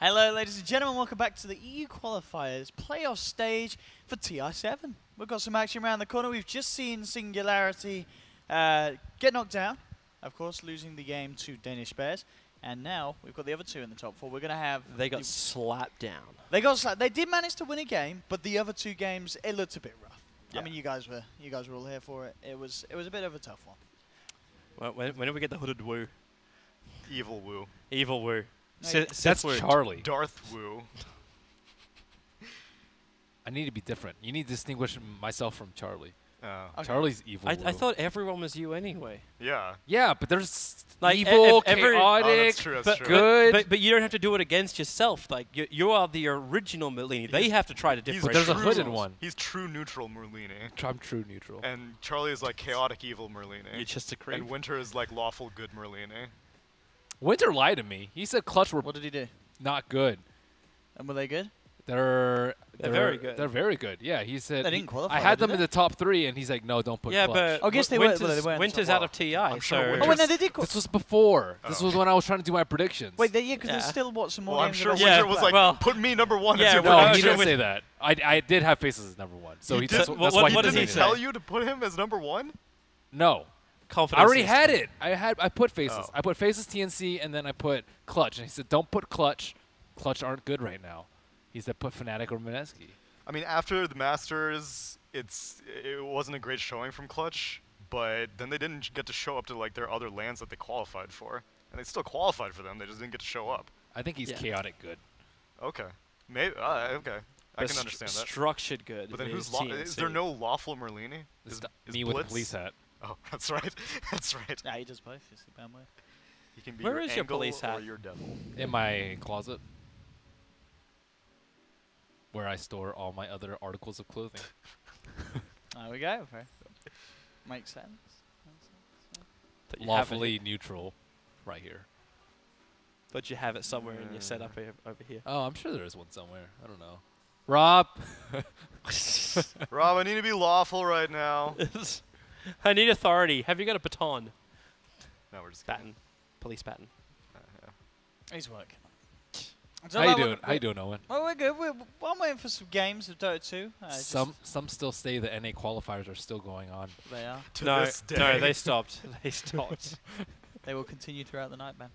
Hello, ladies and gentlemen. Welcome back to the EU Qualifiers playoff stage for TI7. We've got some action around the corner. We've just seen Singularity get knocked down, of course, losing the game to Danish Bears. And now we've got the other two in the top four. We're going to have... They got slapped down. They got slapped. They did manage to win a game, but the other two games, it looked a bit rough. Yeah. I mean, you guys were all here for it. It was a bit of a tough one. Well, when do we get the hooded Woo? Evil Woo. Evil Woo. No, That's Woo. Charlie. Darth Woo. I need to be different. You need to distinguish myself from Charlie. Okay. Charlie's evil. I thought everyone was you anyway. Yeah. Yeah, but there's Like, evil, every- Oh, chaotic, that's true, that's But, true. good. but you don't have to do it against yourself. Like you are the original Merlini. They have to try to He's differentiate. there's a true- hooded one. He's true neutral Merlini. I'm true neutral. And Charlie is like chaotic evil Merlini. You're just a creep. And Winter is like lawful good Merlini. Winter lied to me. He said Clutch were What did he do? not good. And were they good? They're very good. They're very good. Yeah, he said. They didn't qualify, I had did them they? in the top 3, and he's like, no, don't put Yeah, Clutch. but Oh, I guess they were- Winter's, they weren't Winter's top out of TI. I'm sure so Winter's- Oh, wait, no, they did. This was before. This Oh. was when I was trying to do my predictions. Wait, yeah, because there's Yeah. still some more Well, I'm games. sure of Yeah, Winter was like, well- put me number one Yeah, as your no, well, he prediction. didn't say that. I did have Faces as number 1. So He he did- that's, what- that's what why he does didn't he say say? that. Tell you to put him as number one? No. confidence. I already is- had it. I put Faces. Oh. I put Faces TNC, and then I put Clutch. And he said, don't put Clutch. Clutch aren't good right now. He said, put Fnatic or Mineski. I mean, after the Masters, it wasn't a great showing from Clutch, but then they didn't get to show up to like their other lands that they qualified for, and they still qualified for them. They just didn't get to show up. I think he's Yeah. chaotic good. Okay, maybe. Okay, I but can understand that. Structured good. But then is is there TNC. no lawful Merlini? Is Me with the Blitz? police hat. Oh, that's right. That's right. Yeah, he does both. He's the bad way. He can be Where your is your angle police or hat? your devil. In my closet. Where I store all my other articles of clothing. There we go. Fair. Makes sense. That you have it- Lawfully neutral. Right here. But you have it somewhere in your setup over here. Oh, I'm sure there is one somewhere. I don't know. Rob! Rob, I need to be lawful right now. I need authority. Have you got a baton? No, we're just kidding. Baton. Police baton. Yeah. He's working. How you doing? How you doing, Owen? Well, we're good. I'm waiting for some games of Dota 2. Some still say the NA qualifiers are still going on. They are. To No, this day. no, they stopped. They stopped. They will continue throughout the night, man.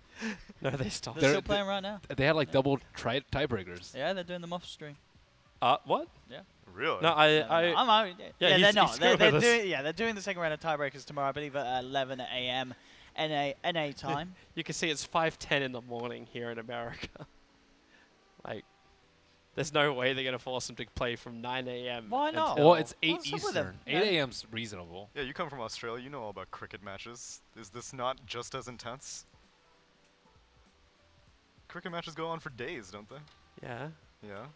No, they stopped. They're They're- still playing right now. They had like Yeah. double tiebreakers. Yeah, they're doing them off stream. What? Really? No, Yeah, I'm yeah, they're he's- not. he's They're good with us. doing. Yeah, they're doing the second round of tiebreakers tomorrow. I believe at 11 a.m. NA time. You can see it's 5:10 in the morning here in America. Like, there's no way they're gonna force them to play from 9 a.m. Why not? until- Well, it's 8 What's up with them? Eastern. 8 Yeah. a.m.'s reasonable. Yeah, you come from Australia. You know all about cricket matches. Is this not just as intense? Cricket matches go on for days, don't they? Yeah. Yeah.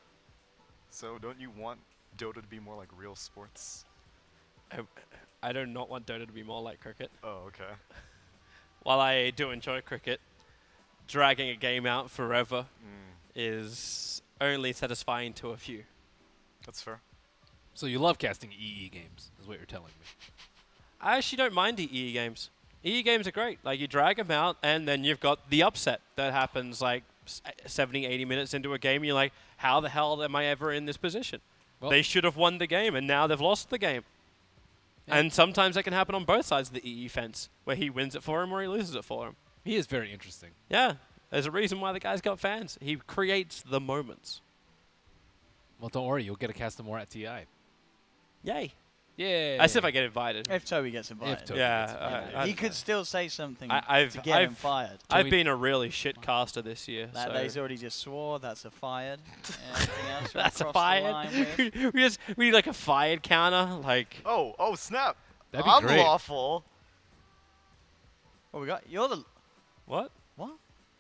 So don't you want Dota to be more like real sports? I do not want Dota to be more like cricket. Oh, okay. While I do enjoy cricket, dragging a game out forever Mm, is only satisfying to a few. that's fair. So you love casting EE games, is what you're telling me. I actually don't mind EE games. EE games are great. Like, you drag them out, and then you've got the upset that happens like 70, 80 minutes into a game. And you're like, how the hell am I ever in this position? Well- They should have won the game, and now they've lost the game. Yeah. And sometimes that can happen on both sides of the EE fence, where he wins it for him or he loses it for him. He is very interesting. Yeah, there's a reason why the guy's got fans. He creates the moments. Well, don't worry, you'll get to cast him more at TI. Yay. Yeah. That's if I get invited. If Toby gets invited. Toby Yeah, gets You know, invited. he could still say something I've- to get him I've- fired. I've been a really shit caster this year. That so he's already just swore. That's a fired. Anything else you wanna that's a cross the line fired. with? we need like a fired counter. Like, Oh, snap! That'd be I'm great. lawful. What we got? You're the. what? What?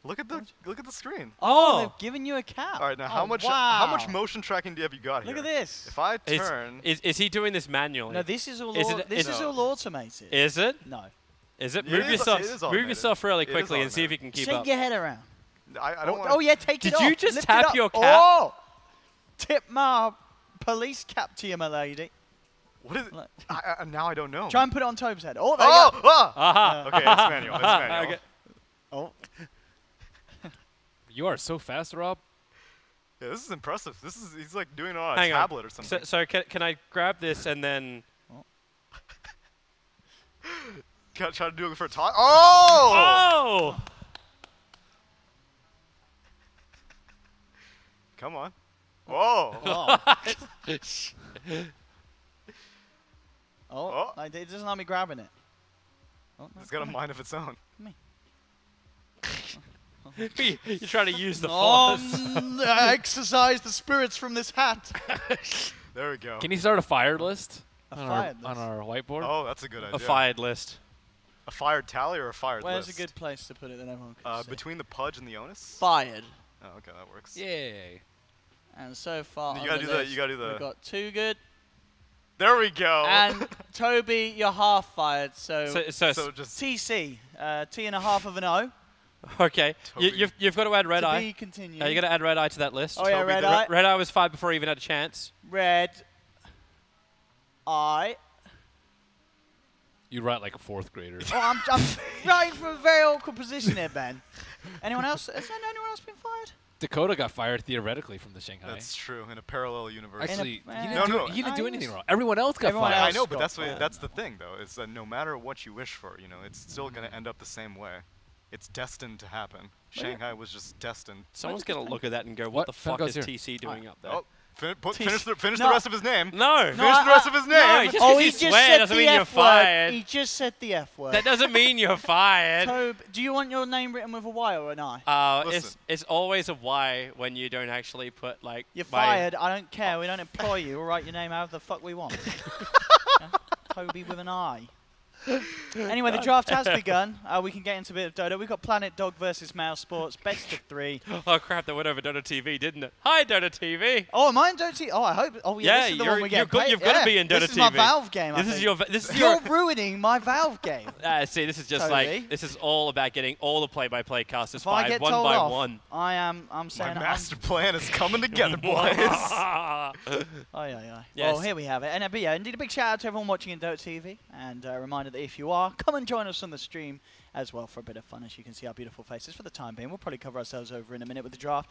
Look at the screen. Oh, they've given you a cap. All right, now Oh, how much wow. motion tracking have you got here? Look at this. If I turn, Is he doing this manually? No, this is all. Is au- it- this is- is all automated. Is it? No. Is it? It Move is- yourself. it is Move automated. yourself really It is quickly and see if automated. you can keep Shake up. your head around. I don't want. Oh yeah, take Did it off. you just Lift it tap up. your cap? Oh! Tip my police cap to you, my lady. What is it? Look. Now I don't know. Try and put it on Toby's head. Oh, there you go. Aha. Okay, it's manual. It's manual. Okay. Oh. You are so fast, Rob. Yeah, this is impressive. He's like doing it on a Hang on. tablet or something. So can I grab this and then? Try to do it for a talk. Oh! Oh! Come on. Whoa. Oh. Oh. Like, it doesn't let me grabbing it. Oh, no, It's got a come mind of its own. You're trying to use the on. force. Exercise the spirits from this hat. There we go. Can you start a fired list? A on fired our, list. on our whiteboard? Oh, that's a good idea. A fired list. A fired tally or a fired Where's list? a good place to put it that everyone can see? Between the Pudge and the Onus? Fired. Oh, okay, that works. Yay. And so far, You on gotta the do that, list, you gotta do the- we've got 2 good. There we go. And Toby, you're half fired, so so just TC, T and a half of an O. Okay. Toby. You've got to add red to eye. be continued. You got to add red eye to that list. Oh yeah, Toby red the- eye. Red eye was fired before he even had a chance. Red eye. You write like a 4th grader. Oh, I'm writing from a very awkward position here, Ben. Anyone else? Has anyone else been fired? Dakota got fired theoretically from the Shanghai. that's true in a parallel universe. Actually, In a- he No, didn't, no. do, he didn't do I anything was- wrong. Everyone else got Everyone fired. I else know, but got that's fired. that's the thing though. Is that no matter what you wish for, it's still gonna end up the same way. It's destined to happen. Shanghai was just destined. Someone's going to look at that and go, What? what the Finn fuck goes is here. TC doing up there? Oh, TC finish No. the rest of his name. No. Finish the rest of his name. No, just Oh, 'cause he you just swear said doesn't the mean you're F word. fired. He just said the F word. That doesn't mean you're fired. Toby, do you want your name written with a Y or an I? Listen. It's always a Y when you don't actually put like. You're my- fired. I don't care. We don't employ you. We'll write your name however the fuck we want. Yeah? Toby with an I. Anyway, the draft has begun. We can get into a bit of Dota. We've got Planet Dog versus Mouse Sports, best of 3. Oh crap! That went over Dota TV, didn't it? Hi, Dota TV. Oh, am I in Dota TV? Oh, I hope. Oh, yeah, this is the one we get paid. you've got to be in Dota This is TV. my Valve game. I This is think. your. This is You're your. ruining my Valve game. See, this is just Toby. like this is all about getting all the play-by-play casters If I fired get one told by off, one. I'm My saying master plan is coming together, boys. Oh, yeah. Yes. Well, here we have it. And but yeah, indeed, a big shout out to everyone watching in Dota TV. And a reminder that if you are, come and join us on the stream as well for a bit of fun. As you can see our beautiful faces for the time being. We'll probably cover ourselves over in a minute with the draft.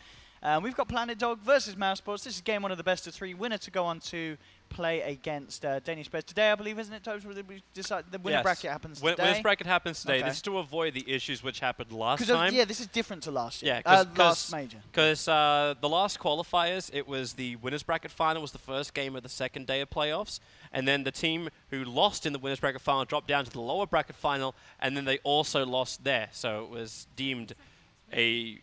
We've got Planet Dog versus Mouse Sports. This is game 1 of the best of 3. Winner to go on to play against Danish Bears today, I believe, isn't it, Tobes? We decided the winner Yes. bracket happens Winner's today. bracket happens today. Okay. This is to avoid the issues which happened last Because time. yeah, this is different to last year. Yeah, last major. Because the last qualifiers, it was the winners bracket final was the first game of the second day of playoffs, and then the team who lost in the winners bracket final dropped down to the lower bracket final, and then they also lost there. So it was deemed a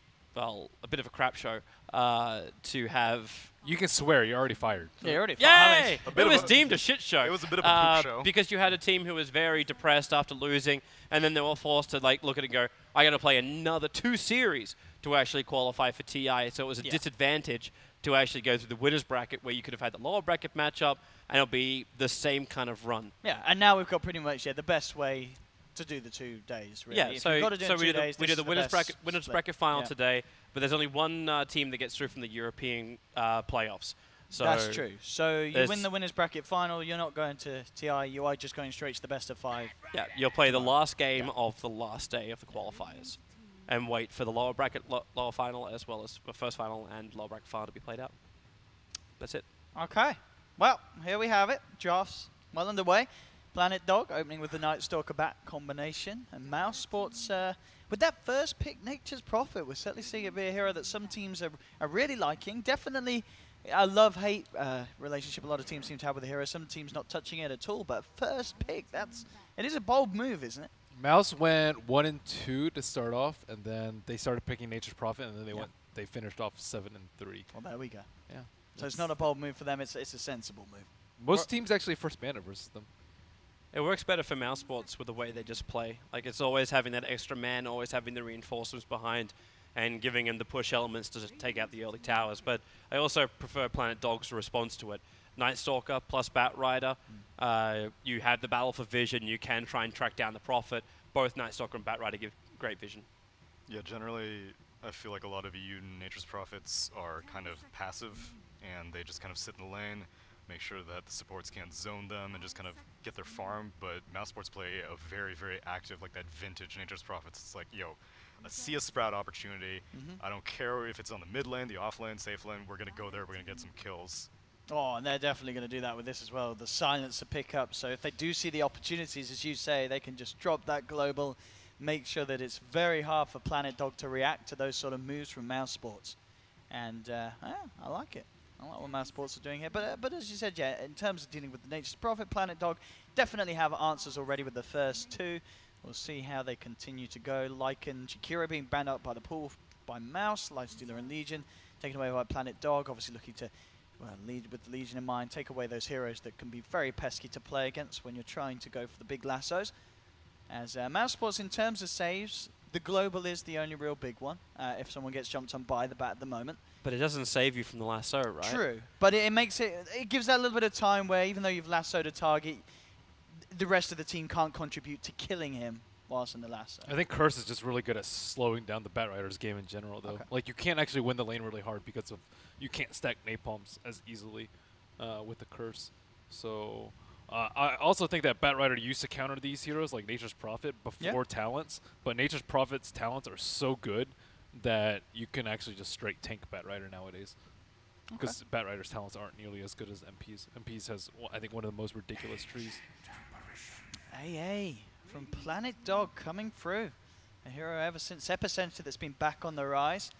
bit of a crap show to have. You can swear. You're already fired. Yeah, you're already Yay! A bit It of was a- deemed a shit show. It was a bit of a poop show. Because you had a team who was very depressed after losing, and then they were forced to like look at it and go, I got to play another 2 series to actually qualify for TI. So it was a disadvantage to actually go through the winners bracket where you could have had the lower bracket matchup, and it'll be the same kind of run. Yeah, and now we've got pretty much the best way to do the 2 days. Really. Yeah, If so, you've got to do it in we 2 do days, the this is winners best bracket split. final Yeah. today, but there's only one team that gets through from the European playoffs. So That's true. So you there's- win the winners bracket final. You're not going to TI. You are just going straight to the best of 5. Yeah, you'll play the last game of the last day of the qualifiers, and wait for the lower bracket lower final as well as the first final and lower bracket final to be played out. That's it. Okay. Well, here we have it. Drafts well underway. Planet Dog opening with the Night Stalker bat combination, and Mouse Sports with that first pick, Nature's Prophet. We're certainly seeing it be a hero that some teams are really liking. Definitely a love-hate relationship a lot of teams seem to have with the hero. Some teams not touching it at all, but first pick, it is a bold move, isn't it? Mouse went 1 and 2 to start off, and then they started picking Nature's Prophet, and then they finished off 7 and 3. Well, there we go. Yeah. So it's not a bold move for them. It's a sensible move. Most teams actually first mana versus them. It works better for Mouse Sports with the way they just play. Like, it's always having that extra man, always having the reinforcements behind, and giving them the push elements to just take out the early towers. But I also prefer Planet Dog's response to it. Night Stalker plus Bat Rider. You have the Battle for Vision. You can try and track down the Prophet. Both Night Stalker and Bat Rider give great vision. Yeah, generally, I feel like a lot of EU Nature's Prophets are kind of passive, and they just kind of sit in the lane, make sure that the supports can't zone them, and just kind of get their farm. But Mouse Sports play a very, very active, like that vintage Nature's Prophets. It's like, yo, see a sprout opportunity. Mhm. I don't care if it's on the mid lane, the off lane, safe lane. We're gonna go there. We're gonna get some kills. Oh, and they're definitely going to do that with this as well. The silencer pickup. So if they do see the opportunities, as you say, they can just drop that global, make sure that it's very hard for Planet Dog to react to those sort of moves from Mouse Sports. And yeah, I like it. I like what Mouse Sports are doing here. But as you said, yeah, in terms of dealing with the Nature's Prophet, Planet Dog definitely have answers already with the first two. We'll see how they continue to go. Lycan, Shakira being banned out by the pool by Mouse, Lifestealer and Legion, taken away by Planet Dog, obviously looking to lead with the Legion in mind, take away those heroes that can be very pesky to play against when you're trying to go for the big lassos. As Mouse Sports, in terms of saves, the global is the only real big one, if someone gets jumped on by the bat at the moment. But it doesn't save you from the lasso, right? True, but it makes it gives that little bit of time where even though you've lassoed a target, the rest of the team can't contribute to killing him whilst in the lasso. I think Curse is just really good at slowing down the Batrider's game in general, though. Okay. Like, you can't actually win the lane really hard because of you can't stack napalms as easily with the Curse. So I also think that Batrider used to counter these heroes like Nature's Prophet before talents, but Nature's Prophet's talents are so good that you can actually just straight tank Batrider nowadays. Because Batrider's talents aren't nearly as good as MP's. MP's has, I think, one of the most ridiculous trees. AA from Planet Dog coming through. A hero ever since Epicenter that's been back on the rise.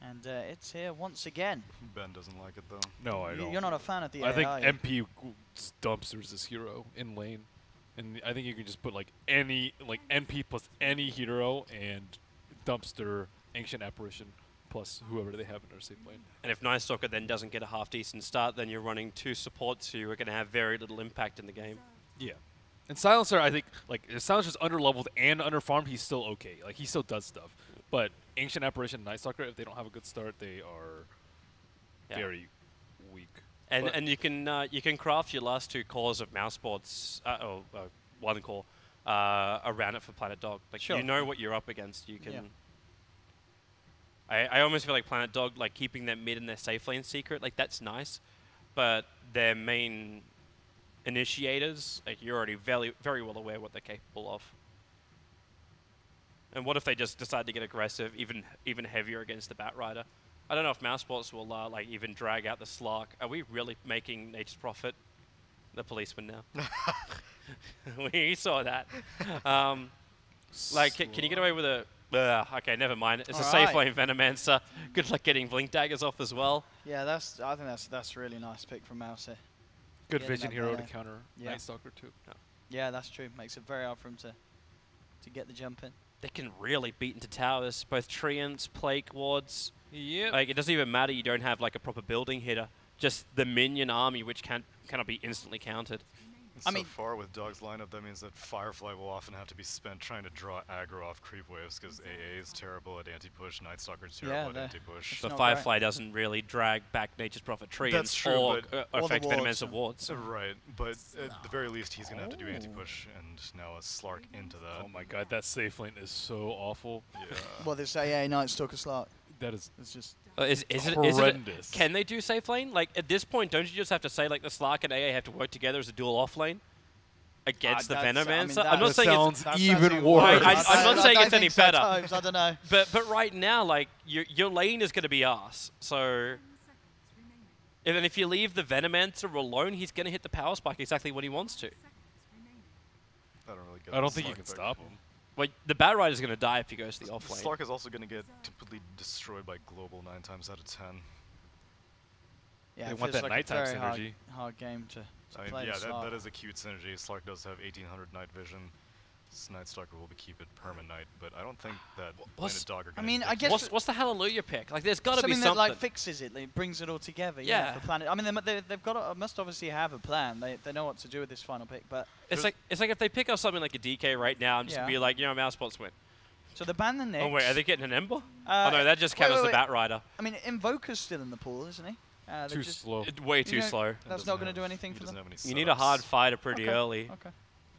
And it's here once again. Ben doesn't like it though. No, I don't. You're not a fan of the I AI, think are you? MP dumpsters this hero in lane. And I think you can just put like any, like NP plus any hero and dumpster Ancient Apparition plus whoever they have in their safe lane. And if Night Stalker then doesn't get a half-decent start, then you're running two supports who are going to have very little impact in the game. Yeah. And Silencer, I think, like, if Silencer's under-leveled and under-farmed, he's still okay. Like, he still does stuff. But Ancient Apparition and Night Stalker, if they don't have a good start, they are very weak. And you can craft your last two cores of mouse boards, one core, around it for Planet Dog. Like, you know what you're up against. You can... I almost feel like Planet Dog, like, keeping their mid and their safe lane secret, like, that's nice. But their main initiators, like, you're already very well aware what they're capable of. And what if they just decide to get aggressive, even heavier against the Batrider? I don't know if Mouse Sports will like even drag out the Slark. Are we really making Nature's Prophet the policeman now? We saw that. Like, can you get away with a? Okay, never mind. It's a safe lane Venomancer. Good luck getting Blink Daggers off as well. Yeah, I think that's a really nice pick from Mouse here. Good vision hero to counter Night Stalker too. Yeah, that's true. Makes it very hard for him to get the jump in. They can really beat into towers, both Treants, Plague Wards. Yeah. Like, it doesn't even matter you don't have like a proper building hitter. Just the minion army, which cannot be instantly countered. I mean, so far with Dog's lineup, that means that Firefly will often have to be spent trying to draw aggro off creep waves because AA is terrible at anti-push, Night Stalker is terrible at anti-push. But Firefly doesn't really drag back Nature's Prophet Treants or affect Venomancer wards. Right, but at the very least, he's going to have to do anti-push and now a Slark into that. Oh my god, that safe lane is so awful. Yeah. Well, this AA Night Stalker Slark. That is... It's just... Is it, can they do safe lane? Like, at this point, don't you just have to say, like, the Slark and AA have to work together as a dual off lane against the Venomancer? I'm not saying it's even worse. I'm not saying it's any better. I don't know. But right now, like, your lane is going to be arse. So, and if you leave the Venomancer alone, he's going to hit the power spike exactly when he wants to. I don't think you can stop him. Well, the Batrider's going to die if he goes to the off lane. Slark is also going to get completely destroyed by Global 9 times out of 10. Yeah, they it want feels that like nighttime a very synergy. hard game to play. Yeah, Slark. that is a cute synergy. Slark does have 1800 night vision. Night Stalker will keep it perma night, but I don't think that Planet Dog are going to I guess what's the Hallelujah pick? Like, there's got to be something that like fixes it, like, brings it all together. Yeah. For Planet. I mean, they've got must obviously have a plan. They know what to do with this final pick, but it's like if they pick up something like a DK right now, I'm just gonna be like, Mouse Spots win. So the ban the Nyx. Oh wait, are they getting an Ember? Oh no, that just counts as the Batrider. I mean, Invoker's still in the pool, isn't he? Too slow. Way too slow. That's not going to do anything for them. You need a hard fighter pretty early. Okay.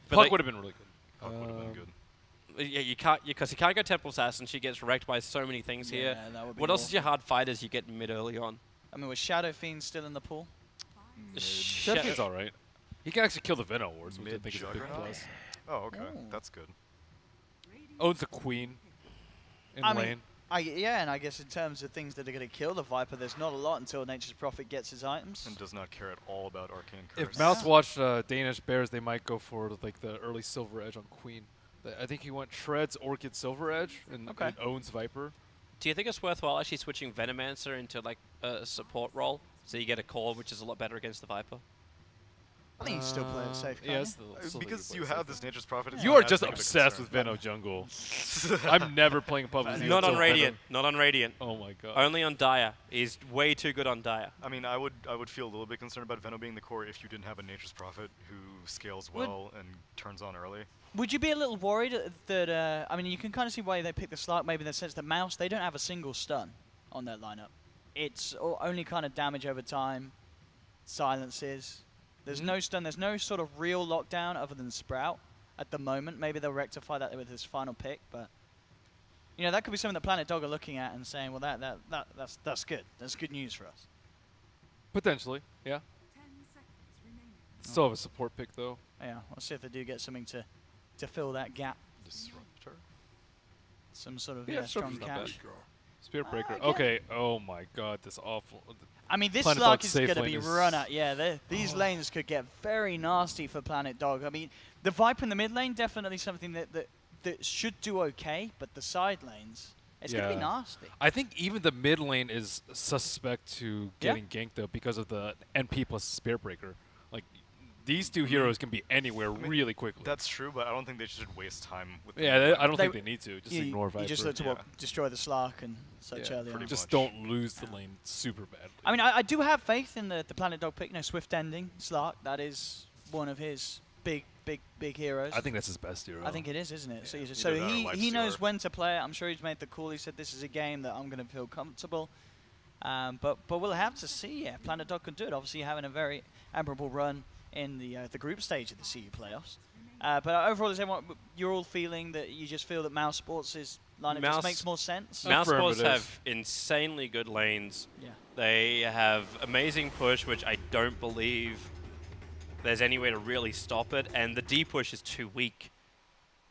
But Puck would have been really good. Puck would have been good. Yeah, you can't because you can't go Temple Assassin. She gets wrecked by so many things here. That would be what else is your hard fighters you get mid early on? I mean, was Shadow Fiend still in the pool? Shadow Fiend's all right. He can actually kill the Venom wards, which I think is a big plus. Oh, okay. That's good. Owns the Queen. in I lane. mean, and I guess in terms of things that are going to kill the Viper, there's not a lot until Nature's Prophet gets his items. And does not care at all about Arcane Curse. If Mouse watched Danish Bears, they might go for like the early Silver Edge on Queen. I think he went Shreds, Orchid, Silver Edge, and it owns Viper. Do you think it's worthwhile actually switching Venomancer into like a support role so you get a core which is a lot better against the Viper? I think you still play it safe. Yes, because you have this Nature's Prophet. You are just obsessed with Veno jungle. I'm never playing PUBG. Not on Radiant. Not on Radiant. Oh my god. Only on Dire. He's way too good on Dire. I mean, I would feel a little bit concerned about Veno being the core if you didn't have a Nature's Prophet who scales well and turns on early. Would you be a little worried that, I mean, you can kind of see why they picked the Slark, maybe in the sense that Mouse, they don't have a single stun on their lineup. It's only kind of damage over time, silences. There's no stun, there's no sort of real lockdown other than Sprout at the moment. Maybe they'll rectify that with his final pick, but you know, that could be something that Planet Dog are looking at and saying, well, that's good. That's good news for us. Potentially, yeah. 10 seconds remaining. Still have a support pick though. Yeah, we'll see if they do get something to fill that gap. Disruptor. Some sort of Yeah, strong Disruptor's not catch. Spirit Breaker. Again. Okay. Oh my god, this awful. I mean, this Planet Slark Dog's is safe going to lane be is- run at. Yeah, these lanes could get very nasty for Planet Dog. I mean, the Viper in the mid lane, definitely something that should do okay, but the side lanes, it's going to be nasty. I think even the mid lane is suspect to getting ganked though because of the NP plus Spirit Breaker. Like, these two heroes can be anywhere really quickly. That's true, but I don't think they should waste time with. I don't think they need to. Just ignore Viper. You just look to destroy the Slark and such early on. Just don't lose the lane super badly. I mean, I do have faith in the Planet Dog pick. Swift Ending, Slark, that is one of his big heroes. I think that's his best hero. I think it is, isn't it? Yeah. So he knows when to play it. I'm sure he's made the call. He said this is a game that I'm going to feel comfortable. But we'll have to see. Yeah, Planet Dog can do it. Obviously, having a very admirable run in the group stage of the CU playoffs. But overall, is everyone, you're all feeling that you just feel that Mouse Sports' lineup just makes more sense? Mouse Sports have insanely good lanes. Yeah. They have amazing push, which I don't believe there's any way to really stop it, and the D push is too weak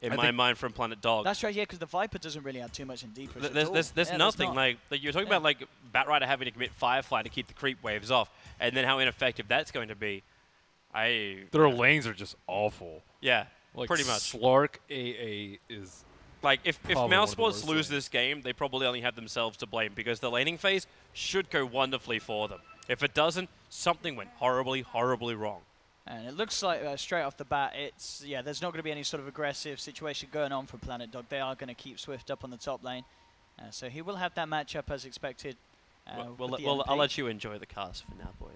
in my mind from Planet Dog. That's right, yeah, because the Viper doesn't really have too much in D push at all. There's nothing. Like you're talking about like Batrider having to commit Firefly to keep the creep waves off, and then how ineffective that's going to be. Their lanes are just awful. Yeah, like pretty much. Slark AA is like if probably Mouse one of the Sports worst lose lanes. this game, they probably only have themselves to blame because the laning phase should go wonderfully for them. If it doesn't, something went horribly, horribly wrong. And it looks like straight off the bat, there's not going to be any sort of aggressive situation going on for Planet Dog. They are going to keep Swift up on the top lane. So he will have that matchup as expected. I'll let you enjoy the cast for now, boys.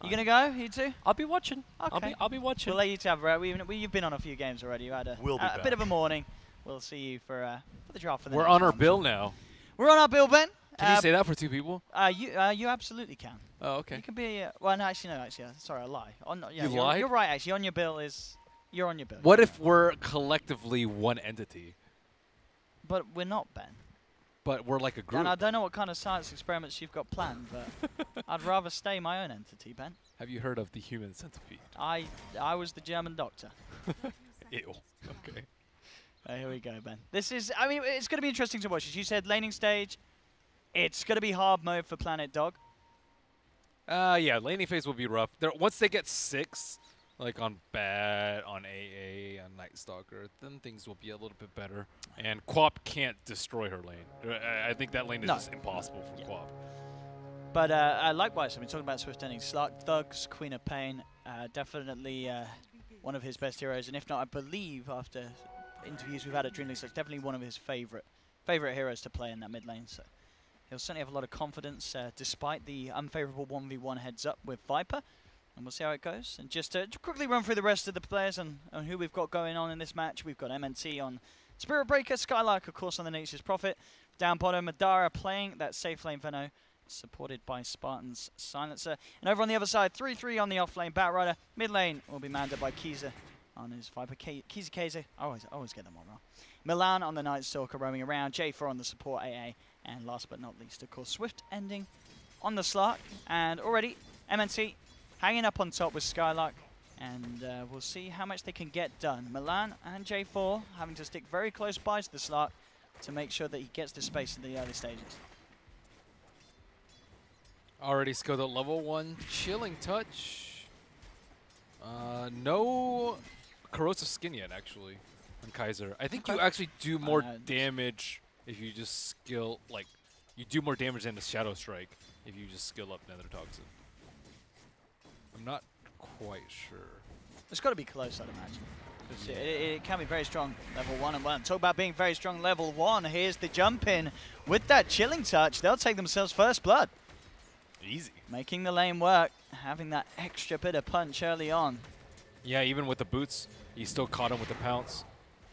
You going to go, you two? I'll be watching. Okay. I'll be watching. We'll let you two have a you've been on a few games already. You had a bit of a morning. We'll see you for the draft for the We're next on our one. bill now. We're on our bill, Ben. Can you say that for two people? You absolutely can. Oh, okay. You can be. Well, no, actually, sorry, I lie. You lied? You're right. Actually, on your bill you're on your bill. What if we're collectively one entity, But we're not, Ben. but we're like a group? And I don't know what kind of science experiments you've got planned, but I'd rather stay my own entity, Ben. Have you heard of the human centipede? I was the German doctor. Ew. Okay. Here we go, Ben. This is, I mean, it's going to be interesting to watch. As you said, laning stage, it's going to be hard mode for Planet Dog. Yeah, laning phase will be rough. Once they get 6, like on Bat, on AA, on Night Stalker, then things will be a little bit better. And Quap can't destroy her lane. I think that lane is just impossible for Quap. But likewise, I mean, talking about Swift ending, Slark Thugs, Queen of Pain, definitely one of his best heroes. And if not, I believe after interviews we've had at Dream League, it's definitely one of his favorite heroes to play in that mid lane. So he'll certainly have a lot of confidence despite the unfavorable 1v1 heads up with Viper. And we'll see how it goes. And just to quickly run through the rest of the players and who we've got going on in this match. We've got MNT on Spirit Breaker, Skylark, of course, on the Nature's Prophet. Down bottom, Madara playing that safe lane Veno, supported by Spartan's Silencer. And over on the other side, 3-3 on the off lane, Batrider. Mid lane will be manned up by Kiza on his Viper. Kiza. I always get them all wrong. Milan on the Night Stalker roaming around. J4 on the support AA. And last but not least, of course, Swift ending on the Slark. And already, MNT hanging up on top with Skylark. And we'll see how much they can get done. Milan and J4 having to stick very close by to the Slark, to make sure that he gets the space in the early stages. Already skilled at level 1. Chilling touch. No corrosive skin yet, actually, on Kaiser. I think you actually do more damage if you just skill, like, you do more damage than the Shadow Strike if you just skill up Nether Toxin. I'm not quite sure. It's got to be close, I'd imagine. It can be very strong, level 1 and 1. Talk about being very strong, level 1. Here's the jump in with that chilling touch. They'll take themselves first blood. Easy. Making the lane work, having that extra bit of punch early on. Yeah, even with the boots, he still caught him with the pounce.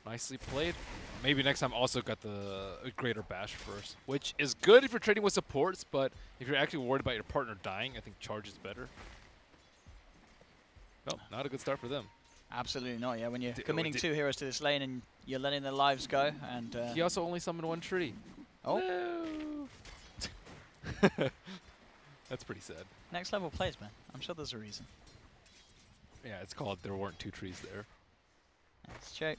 Nicely played. Maybe next time also got the greater bash first, which is good if you're trading with supports, but if you're actually worried about your partner dying, I think charge is better. No, not a good start for them. Absolutely not, yeah. When you're committing 2 heroes to this lane and you're letting their lives go, and he also only summoned 1 tree. Oh. No. That's pretty sad. Next level plays, man. I'm sure there's a reason. Yeah, it's called there weren't 2 trees there. That's true.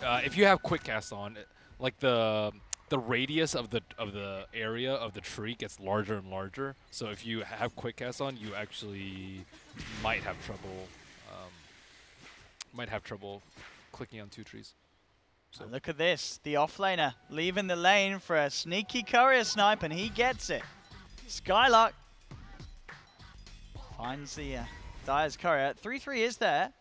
If you have quick cast on, like the radius of the area of the tree gets larger and larger. So if you have quick cast on, you actually might have trouble clicking on 2 trees. So look at this, the offlaner leaving the lane for a sneaky courier snipe, and he gets it. Skylark finds the Dire's courier. 3-3 is there.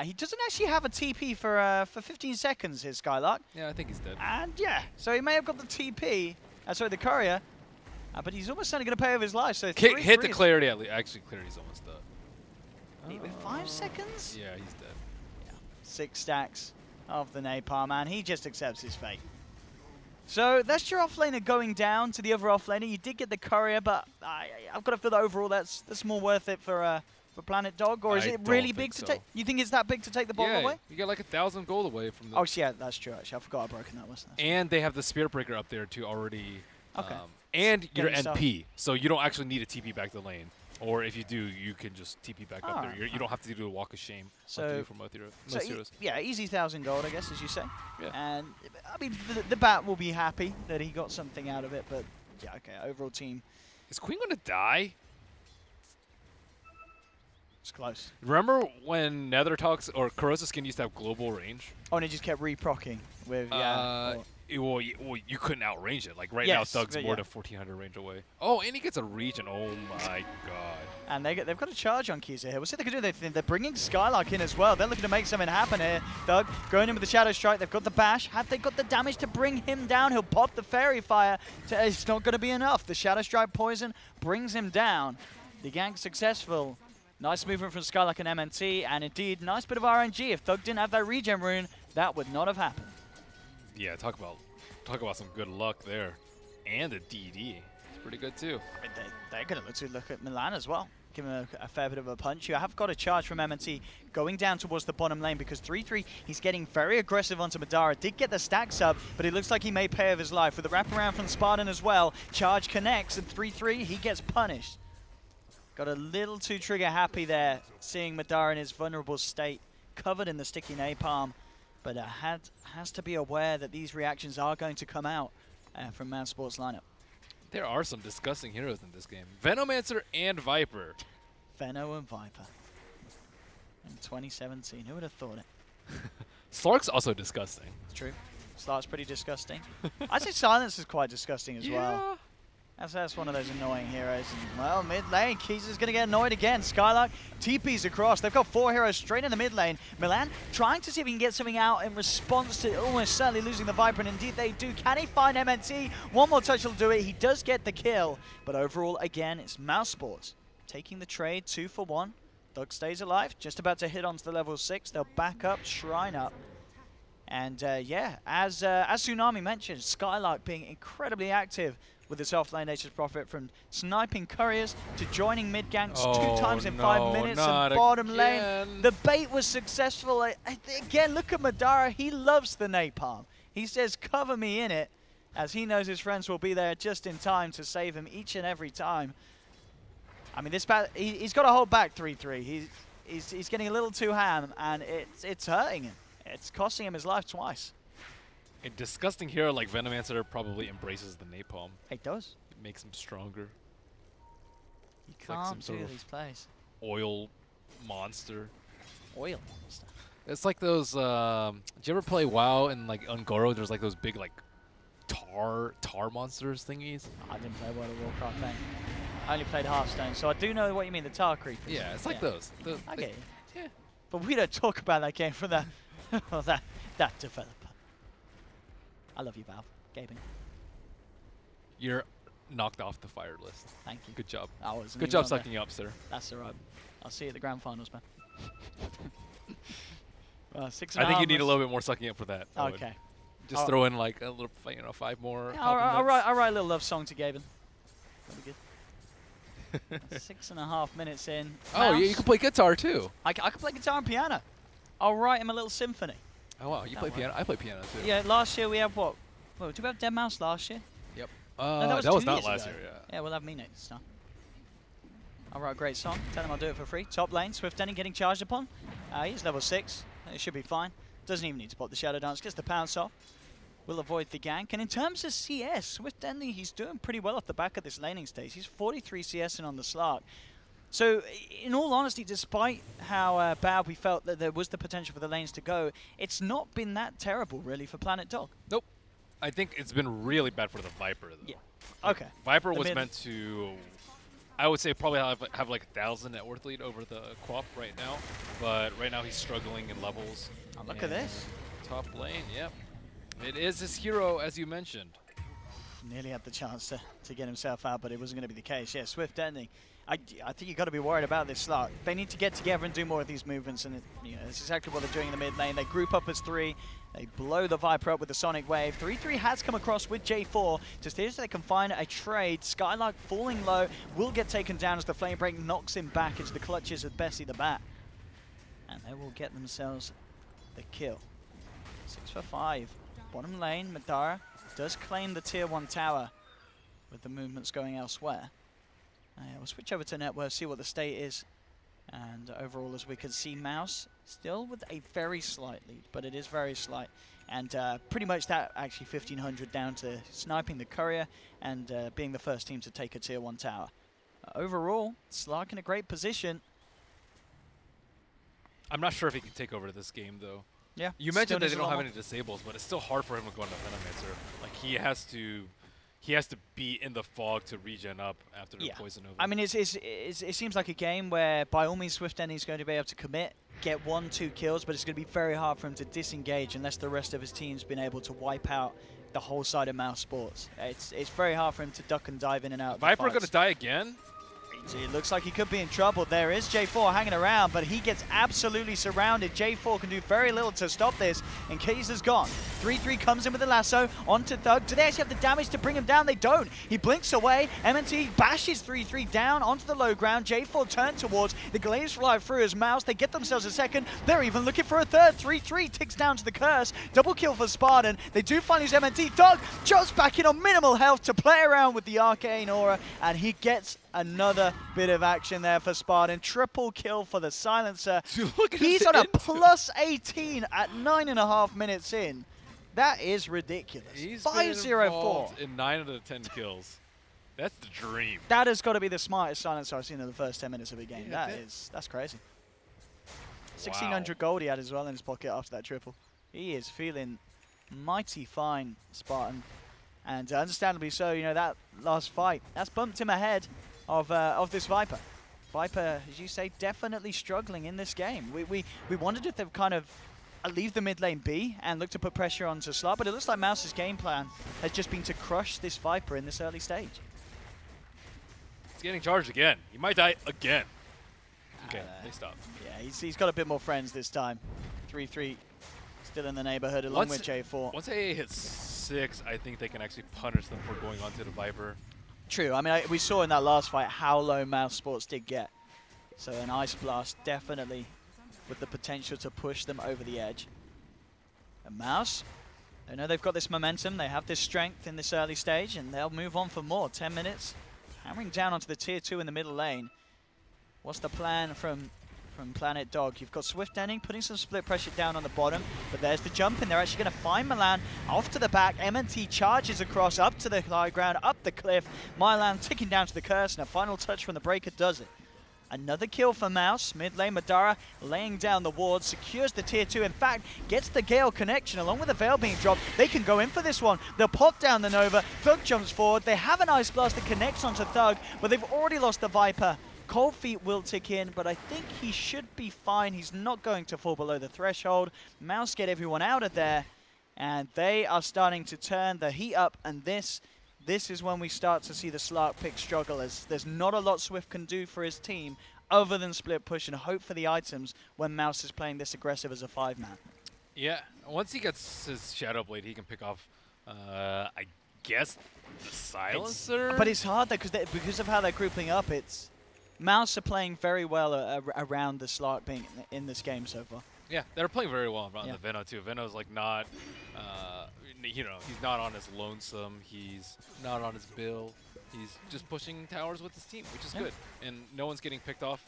He doesn't actually have a TP for 15 seconds, his Skylark. yeah, I think he's dead. And yeah, so he may have got the TP, sorry, the courier, but he's almost certainly going to pay with his life. So Hit the clarity at least. Actually, clarity's almost done. With 5 seconds? Yeah, he's dead. Yeah. 6 stacks of the napalm, and he just accepts his fate. So that's your offlaner going down to the other offlaner. You did get the courier, but I've got to feel that overall that's more worth it for Planet Dog, or is it really big to take? You think it's that big to take the bottom away? You get like 1,000 gold away from the. Oh, yeah, that's true. Actually, I forgot how broken that was. And they have the Spirit Breaker up there too already. Okay. And your Getting NP, so you don't actually need a TP back to the lane. Or if you do, you can just TP back up there. You don't have to do a walk of shame. So, for most heroes. Yeah, easy 1,000 gold, I guess, as you say. Yeah. And I mean, the bat will be happy that he got something out of it. But yeah, okay, overall team. Is Queen gonna die? It's close. Remember when Nether Talks or Corrosive Skin used to have global range? Oh, and it just kept re-procking with Well, you couldn't outrange it. Like right Yes, now, Thug's but more yeah. than 1,400 range away. Oh, and he gets a region. Oh my god. And they've got a charge on Kisa here. We'll see what they can do. They're bringing Skylark in as well. They're looking to make something happen here. Thug going in with the Shadow Strike. They've got the bash. Have they got the damage to bring him down? He'll pop the Fairy Fire. It's not going to be enough. The Shadow Strike poison brings him down. The gank successful. Nice movement from Skylark and MNT. And indeed, nice bit of RNG. If Thug didn't have that regen rune, that would not have happened. Yeah, talk about some good luck there. And a DD. It's pretty good too. They're going to look at Milan as well. Give him a fair bit of a punch. You have got a charge from MNT going down towards the bottom lane because 3-3, he's getting very aggressive onto Madara. Did get the stacks up, but it looks like he may pay of his life. With the wraparound from Spartan as well, charge connects, and 3-3, he gets punished. Got a little too trigger happy there, seeing Madara in his vulnerable state, covered in the sticky napalm. But has to be aware that these reactions are going to come out from Man Sports lineup. There are some disgusting heroes in this game. Venomancer and Viper. Veno and Viper. In 2017, who would have thought it? Slark's also disgusting. It's true. Slark's pretty disgusting. I'd say Silence is quite disgusting as well. That's one of those annoying heroes. And, well, mid lane, Kiza's going to get annoyed again. Skylark TP's across. They've got 4 heroes straight in the mid lane. Milan trying to see if he can get something out in response to almost certainly losing the Viper, and indeed they do. Can he find MNT? One more touch will do it. He does get the kill. But overall, again, it's Mouse Sports taking the trade 2 for 1. Thug stays alive, just about to hit onto the level 6. They'll back up, shrine up. And yeah, as Tsunami mentioned, Skylark being incredibly active with his offlane Nature's Prophet, from sniping couriers to joining mid ganks 2 times in 5 minutes, and bottom lane. The bait was successful. Again, look at Madara. He loves the napalm. He says, cover me in it, as he knows his friends will be there just in time to save him each and every time. I mean, he's got to hold back 3-3. He's getting a little too ham, and it's hurting him. It's costing him his life twice. A disgusting hero like Venomancer probably embraces the napalm. It does. It makes him stronger. You It's like some can't sort do of these plays. Oil monster. Oil stuff. It's like those. Did you ever play WoW and like on Goro? There's like those big like tar monsters thingies. I didn't play World of Warcraft then. I only played Hearthstone, so I do know what you mean, the tar creepers. Yeah, it's like those. I get it. Yeah. But we don't talk about that game from that, that developer. I love you, Valve. Gaming. You're knocked off the fire list. Thank you. Good job. I wasn't Good even job on there. sucking up, sir. That's alright. I'll see you at the grand finals, man. 6.5 I think you need a minutes. little bit more sucking up for that. Owen. Okay. Just Oh. throw in like a little, 5 more. Yeah, I'll write a little love song to Gaben. That'll be good. 6.5 minutes in. Oh, yeah, you Mouse. can play guitar too. I can play guitar and piano. I'll write him a little symphony. Oh wow, you That play works. piano. I play piano too. Yeah, last year we had what? Well, did we have Dead Mouse last year? Yep. that that was was 2 not years last ago. year. Yeah. Yeah, we'll have me next time. I'll write a great song. Tell him I'll do it for free. Top lane, Swift Denny getting charged upon. He's level 6. It should be fine. Doesn't even need to pop the Shadow Dance. Gets the pounce off. Will avoid the gank. And in terms of CS, Swift Denny, he's doing pretty well off the back of this laning stage. He's 43 CS in on the Slark. So, in all honesty, despite how bad we felt that there was the potential for the lanes to go, it's not been that terrible, really, for Planet Dog. Nope. I think it's been really bad for the Viper though. Yeah. Okay. Viper The was mid- meant to, I would say, probably have like 1,000 net worth lead over the Quap right now, but right now he's struggling in levels. Oh, look at this. Top lane, yep. It is his hero, as you mentioned. Nearly had the chance to get himself out, but it wasn't going to be the case. Yeah, Swift ending. I think you've got to be worried about this slot. They need to get together and do more of these movements, and it's exactly what they're doing in the mid lane. They group up as 3. They blow the Viper up with the Sonic Wave. 3-3 has come across with J4. Just here so they can find a trade. Skylark falling low will get taken down as the Flame Break knocks him back into the clutches of Bessie the Bat. And they will get themselves the kill. 6 for 5. Bottom lane, Madara does claim the tier 1 tower with the movements going elsewhere. We'll switch over to Networth, see what the state is. And overall, as we can see, Mouse still with a very slight lead, but it is very slight. And pretty much that actually 1,500 down to sniping the courier and being the first team to take a tier 1 tower. Overall, Slark in a great position. I'm not sure if he can take over this game, though. Yeah. You mentioned that they don't have any disables, but it's still hard for him to go into Venomancer. Like, he has to be in the fog to regen up after the poison over. I mean, it seems like a game where, by all means, Swift Denny's going to be able to commit, get 1-2 kills, but it's going to be very hard for him to disengage unless the rest of his team's been able to wipe out the whole side of Mouse Sports. It's very hard for him to duck and dive in and out. Viper going to die again? It looks like he could be in trouble. There is J4 hanging around, but he gets absolutely surrounded. J4 can do very little to stop this, and Keys is gone. 3-3 comes in with the lasso onto Thug. Do they actually have the damage to bring him down? They don't. He blinks away. MNT bashes 3-3 down onto the low ground. J4 turn towards. The Glaives fly through his Mouse. They get themselves a second. They're even looking for a third. 3-3 ticks down to the curse. Double kill for Spartan. They do finally use MNT. Thug jumps back in on minimal health to play around with the Arcane Aura, and he gets another bit of action there for Spartan. Triple kill for the Silencer. He's on a plus 18 at 9.5 minutes in. That is ridiculous. He's 5-0-4. in 9 of the 10 kills. That's the dream. That has got to be the smartest Silencer I've seen in the first 10 minutes of a game. Yeah, That's crazy. 1,600 gold he had as well in his pocket after that triple. He is feeling mighty fine, Spartan. And understandably so, you know, that last fight, that's bumped him ahead of this Viper. Viper, as you say, definitely struggling in this game. We wondered if they've kind of leave the mid lane be and look to put pressure onto Slark, but it looks like Mouse's game plan has just been to crush this Viper in this early stage. He's getting charged again. He might die again. Okay, they stopped. Yeah, he's got a bit more friends this time. 3-3 still in the neighborhood along with J4. Once AA hits 6, I think they can actually punish them for going onto the Viper. True. I mean, we saw in that last fight how low Mouse Sports did get. So an Ice Blast definitely with the potential to push them over the edge. And Mouse, they know they've got this momentum. They have this strength in this early stage, and they'll move on for more. 10 minutes. Hammering down onto the tier 2 in the middle lane. What's the plan from from Planet Dog. You've got Swift ending, putting some split pressure down on the bottom, but there's the jump, and they're actually going to find Milan off to the back. MNT charges across, up to the high ground, up the cliff. Milan ticking down to the curse, and a final touch from the Breaker does it. Another kill for mouz. Mid lane, Madara laying down the ward, secures the tier 2. In fact, gets the Gale connection along with the Veil being dropped. They can go in for this one. They'll pop down the Nova. Thug jumps forward. They have an Ice Blast that connects onto Thug, but they've already lost the Viper. Cold Feet will tick in, but I think he should be fine. He's not going to fall below the threshold. mouz get everyone out of there, and they are starting to turn the heat up, and this is when we start to see the Slark pick struggle, as there's not a lot Swift can do for his team other than split push and hope for the items when mouz is playing this aggressive as a 5-man. Yeah, once he gets his Shadow Blade, he can pick off, I guess, the Silencer? But it's hard though, because of how they're grouping up, mouz are playing very well around the Slark being in this game so far. Yeah, they're playing very well around Yeah. the Veno too. Veno's like not, you know, he's not on his lonesome. He's not on his bill. He's just pushing towers with his team, which is good. And no one's getting picked off.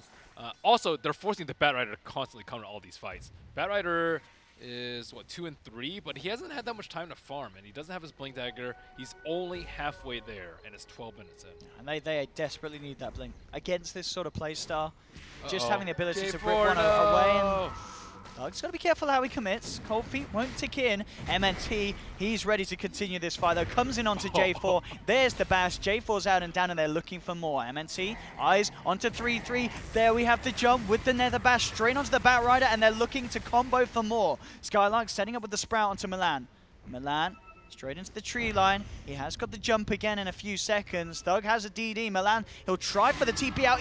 Also, they're forcing the Batrider to constantly come to all these fights. Batrider is, what, 2 and 3, but he hasn't had that much time to farm, and he doesn't have his Blink Dagger. He's only halfway there, and it's 12 minutes in. And they desperately need that Blink. Against this sort of play style, just Uh-oh. having the ability to J4, rip one no! away. And Dog's got to be careful how he commits. Cold Feet won't tick in. MNT, he's ready to continue this fight though. Comes in onto J4. There's the bash. J4's out and down, and they're looking for more. MNT, eyes onto 3-3. There we have the jump with the Nether Bash straight onto the Batrider, and they're looking to combo for more. Skylark setting up with the Sprout onto Milan. Milan straight into the tree line. He has got the jump again in a few seconds. Thug has a DD. Milan, he'll try for the TP out.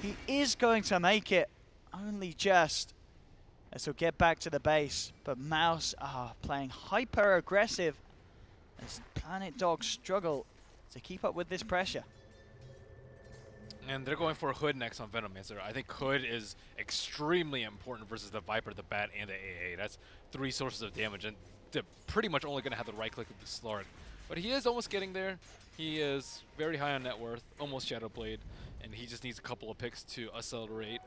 He is going to make it. Only just, as he'll get back to the base. But mouz are playing hyper aggressive as Planet Dog struggle to keep up with this pressure. And they're going for a Hood next on Venomancer. I think Hood is extremely important versus the Viper, the Bat, and the AA. That's 3 sources of damage, and they're pretty much only going to have the right click with the Slark. But he is almost getting there. He is very high on net worth, almost Shadow Blade, and he just needs a couple of picks to accelerate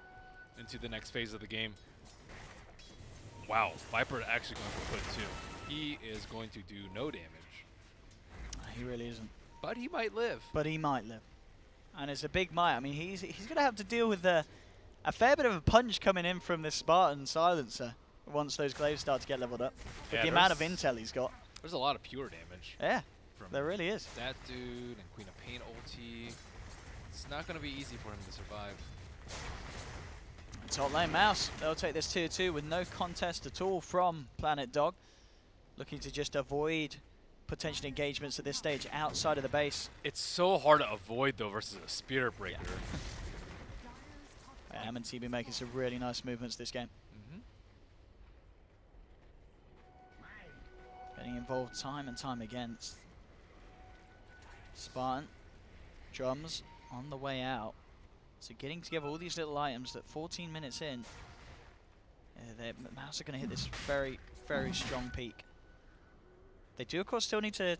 into the next phase of the game. Wow, Viper actually going for Hood too. He is going to do no damage. He really isn't. But he might live. But he might live. And it's a big might. I mean, he's going to have to deal with a fair bit of a punch coming in from this Spartan Silencer once those glaives start to get leveled up. With the amount of intel he's got. There's a lot of pure damage. Yeah, From there really is. that dude and Queen of Pain ulti. It's not going to be easy for him to survive. Top lane mouz. They'll take this tier 2 with no contest at all from Planet Dog. Looking to just avoid potential engagements at this stage outside of the base. It's so hard to avoid though versus a Spirit Breaker. MNT be making some really nice movements this game. Getting involved time and time again. Spartan. Drums on the way out. So getting together all these little items that 14 minutes in, mouz are going to hit this very, very strong peak. They do, of course, still need to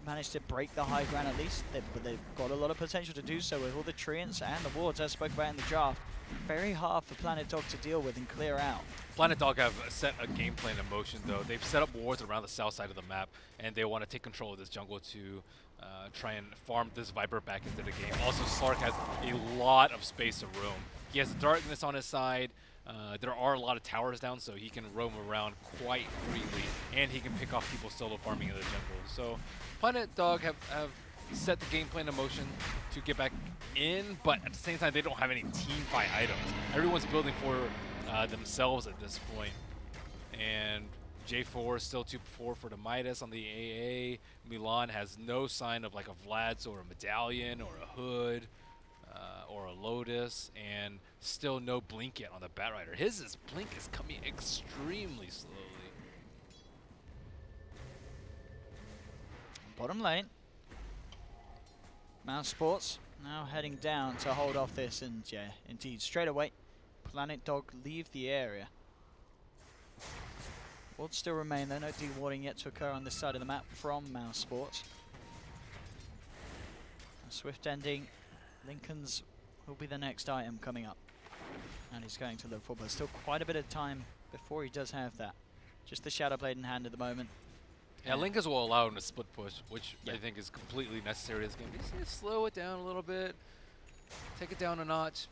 manage to break the high ground at least, but they've got a lot of potential to do so with all the treants and the wards, as I spoke about in the draft. Very hard for Planet Dog to deal with and clear out. Planet Dog have set a game plan in motion though. They've set up wards around the south side of the map, and they want to take control of this jungle to try and farm this Viper back into the game. Also, Slark has a lot of space to roam. He has darkness on his side. There are a lot of towers down, so he can roam around quite freely, and he can pick off people solo farming in the jungle. So Planet Dog have set the game plan in motion to get back in, but at the same time, they don't have any team fight items. Everyone's building for themselves at this point. And J4 is still 2-4 for the Midas on the AA. Milan has no sign of like a Vlad's or a Medallion or a Hood or a Lotus, and still no blink yet on the Batrider. His blink is coming extremely slowly. Bottom lane. mouz Sports now heading down to hold off this, and yeah, indeed, straight away, Planet Dog leave the area. Wards still remain though, no dewarding yet to occur on this side of the map from mouz Sports. A swift ending, Lincoln's will be the next item coming up. And he's going to look for, but still quite a bit of time before he does have that. Just the Shadow Blade in hand at the moment. Yeah, Linkers will allow him to split push, which Yeah. I think is completely necessary in this game. Just need to slow it down a little bit, take it down a notch,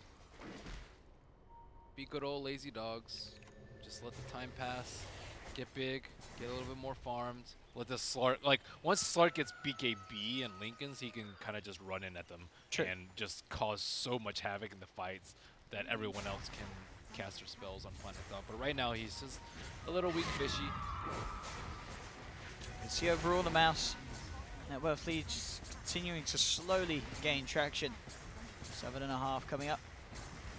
be good old lazy dogs. Just let the time pass, get big, get a little bit more farmed. Let the Slark, like, once Slark gets BKB and Lincolns, he can kind of just run in at them True. and just cause so much havoc in the fights that everyone else can cast their spells on Planet Dog. But right now, he's just a little weak fishy. You can see overall the mouse. Networth lead just continuing to slowly gain traction. 7.5 coming up.